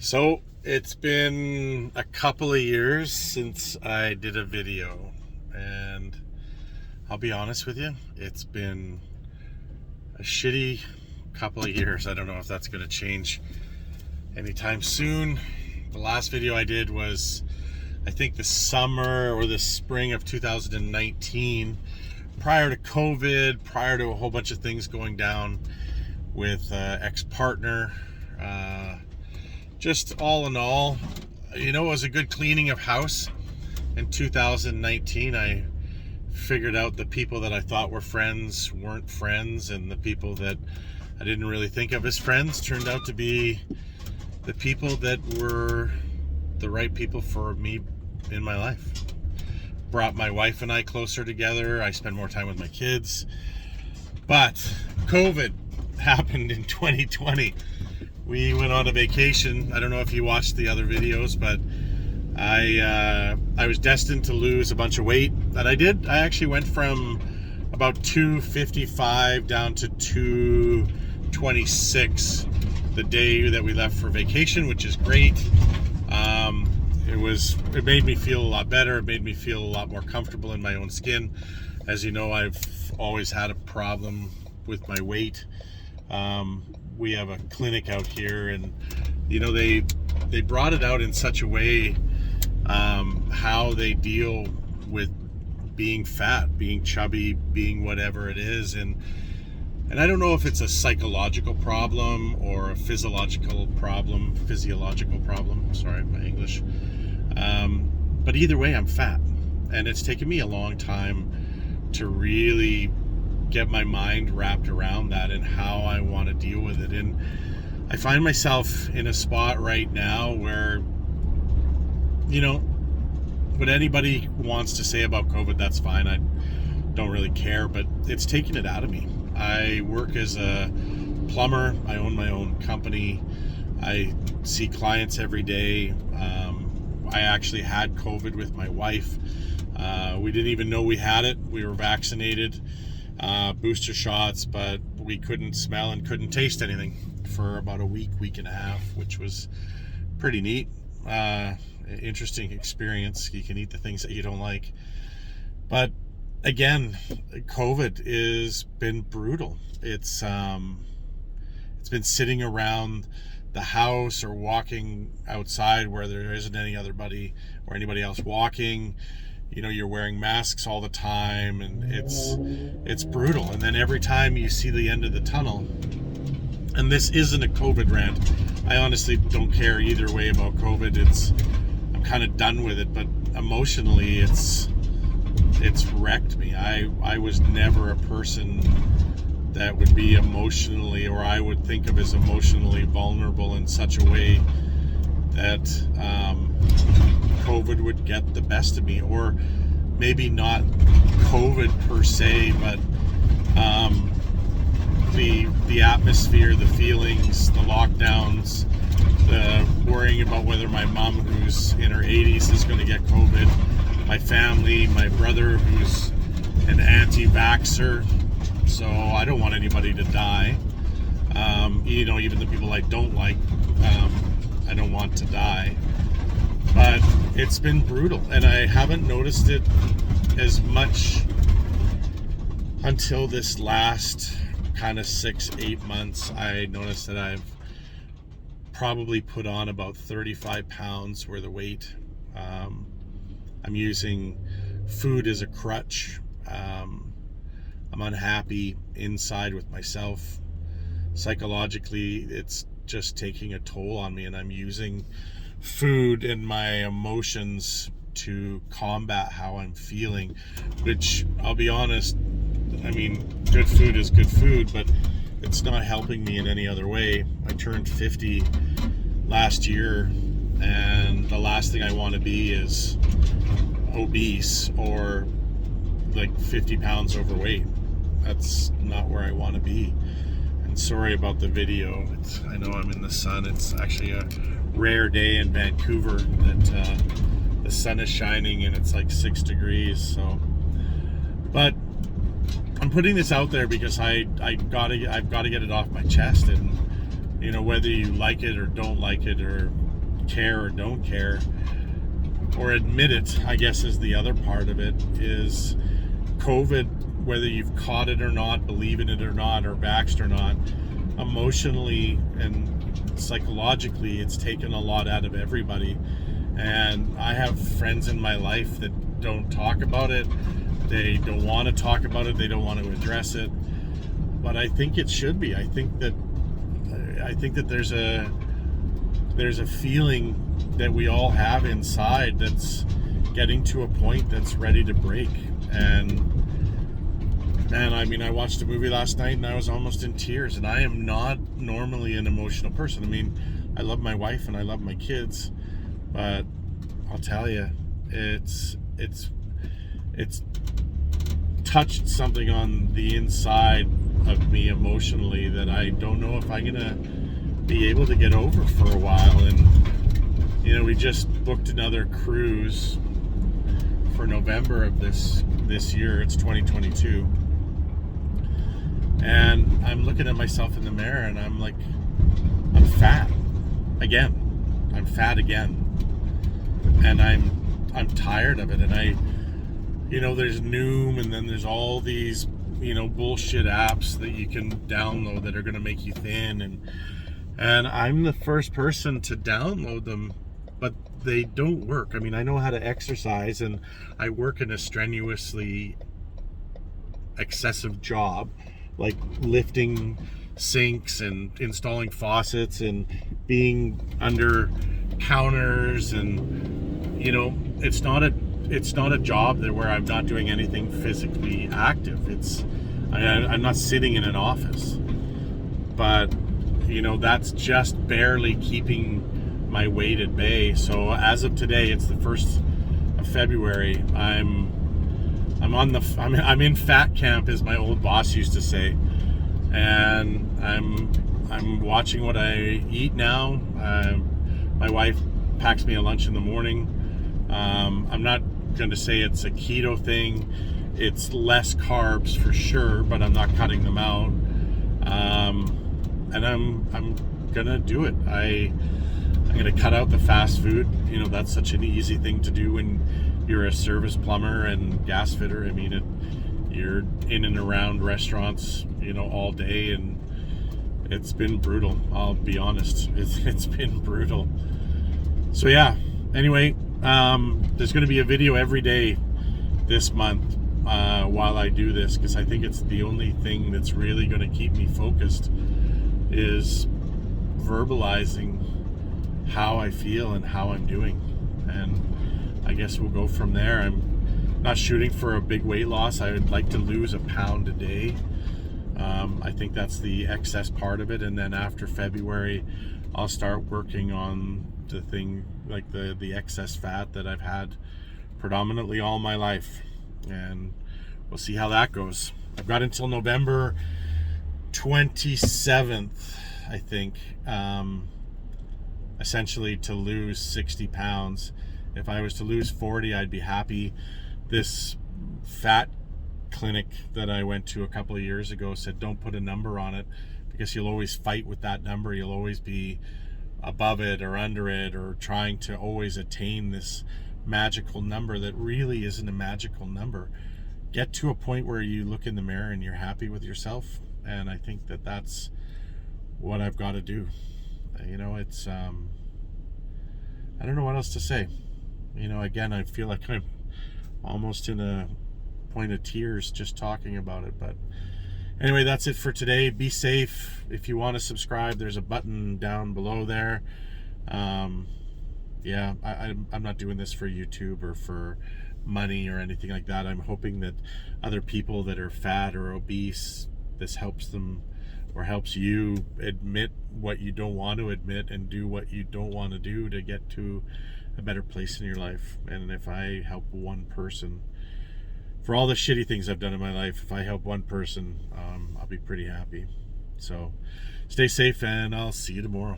So it's been a couple of years since I did a video, and I'll be honest with you, it's been a shitty couple of years. I don't know if that's going to change anytime soon. The last video I did was, I think, the summer or the spring of 2019, prior to COVID, prior to a whole bunch of things going down with ex-partner. Just all in all, it was a good cleaning of house. In 2019, I figured out the people that I thought were friends weren't friends, and the people that I didn't really think of as friends turned out to be the people that were the right people for me in my life. Brought my wife and I closer together. I spend more time with my kids. But COVID happened in 2020. We went on a vacation. I don't know if you watched the other videos, but I was destined to lose a bunch of weight. And I did. I actually went from about 255 down to 226 the day that we left for vacation, which is great. It made me feel a lot better. It made me feel a lot more comfortable in my own skin. As you know, I've always had a problem with my weight. We have a clinic out here, and they brought it out in such a way, how they deal with being fat, being chubby, being whatever it is, and I don't know if it's a psychological problem or a physiological problem. Sorry, my English. But either way, I'm fat, and it's taken me a long time to really get my mind wrapped around that and how I want to deal with it. And I find myself in a spot right now where, what anybody wants to say about COVID, that's fine. I don't really care, but it's taking it out of me. I work as a plumber. I own my own company. I see clients every day. I actually had COVID with my wife. We didn't even know we had it. We were vaccinated, booster shots, but we couldn't smell and couldn't taste anything for about a week and a half, which was pretty neat. Interesting experience. You can eat the things that you don't like. But again, COVID has been brutal. It's been sitting around the house or walking outside where there isn't anybody else walking. You're wearing masks all the time, and it's brutal. And then every time you see the end of the tunnel, and this isn't a COVID rant, I honestly don't care either way about COVID. I'm kind of done with it, but emotionally it's wrecked me. I was never a person that would be emotionally, or I would think of as emotionally vulnerable in such a way that COVID would get the best of me. Or maybe not COVID per se, but the atmosphere, the feelings, the lockdowns, the worrying about whether my mom, who's in her 80s, is going to get COVID, my family, my brother, who's an anti-vaxxer, so I don't want anybody to die. Even the people I don't like, I don't want to die. But it's been brutal, and I haven't noticed it as much until this last kind of 6-8 months. I noticed that I've probably put on about 35 pounds worth of weight. I'm using food as a crutch. I'm unhappy inside with myself. Psychologically, it's just taking a toll on me, and I'm using food and my emotions to combat how I'm feeling, which, I'll be honest, good food is good food, but it's not helping me in any other way. I turned 50 last year, and the last thing I want to be is obese or like 50 pounds overweight. That's not where I want to be. And sorry about the video. I know I'm in the sun. It's actually a rare day in Vancouver that the sun is shining and it's like 6 degrees. So, but I'm putting this out there because I've got to get it off my chest. And whether you like it or don't like it, or care or don't care, or admit it, I guess, is the other part of it, is COVID, whether you've caught it or not, believe in it or not, or vaxxed or not, emotionally and psychologically, it's taken a lot out of everybody. And I have friends in my life that don't talk about it. They don't want to talk about it. They don't want to address it. But I think it should be. I think that there's a feeling that we all have inside that's getting to a point that's ready to break. And man, I mean, I watched a movie last night and I was almost in tears, and I am not normally an emotional person. I mean, I love my wife and I love my kids, but I'll tell you, it's touched something on the inside of me emotionally that I don't know if I'm gonna be able to get over for a while. And you know, we just booked another cruise for November of this year. It's 2022, and I'm looking at myself in the mirror and I'm like, I'm fat again. I'm fat again, and I'm tired of it. And you know, there's Noom, and then there's all these, you know, bullshit apps that you can download that are going to make you thin, and I'm the first person to download them, but they don't work. I mean, I know how to exercise, and I work in a strenuously excessive job, like lifting sinks and installing faucets and being under counters, and you know, it's not a job that where I'm not doing anything physically active. I'm not sitting in an office, but you know, that's just barely keeping my weight at bay. So as of today, it's the 1st of February. I'm in fat camp, as my old boss used to say, and I'm watching what I eat now. My wife packs me a lunch in the morning. I'm not going to say it's a keto thing. It's less carbs for sure, but I'm not cutting them out. And I'm gonna do it. I'm gonna cut out the fast food. You know, that's such an easy thing to do when you're a service plumber and gas fitter. I mean, you're in and around restaurants, you know, all day, and it's been brutal. I'll be honest, it's been brutal. So yeah. Anyway, there's going to be a video every day this month while I do this, because I think it's the only thing that's really going to keep me focused, is verbalizing how I feel and how I'm doing. And I guess we'll go from there. I'm not shooting for a big weight loss. I would like to lose a pound a day. I think that's the excess part of it. And then after February, I'll start working on the thing, like the excess fat that I've had predominantly all my life, and we'll see how that goes. I've got until November 27th, I think, essentially to lose 60 pounds. If I was to lose 40, I'd be happy. This fat clinic that I went to a couple of years ago said, don't put a number on it, because you'll always fight with that number. You'll always be above it or under it, or trying to always attain this magical number that really isn't a magical number. Get to a point where you look in the mirror and you're happy with yourself, and I think that that's what I've got to do. You know, it's I don't know what else to say. You know, again, I feel like I'm almost in a point of tears just talking about it. But anyway, that's it for today. Be safe. If you want to subscribe, there's a button down below there. Yeah, I'm not doing this for YouTube or for money or anything like that. I'm hoping that other people that are fat or obese, this helps them, or helps you admit what you don't want to admit and do what you don't want to do to get to a better place in your life. And if I help one person, for all the shitty things I've done in my life, if I help one person, I'll be pretty happy. So stay safe, and I'll see you tomorrow.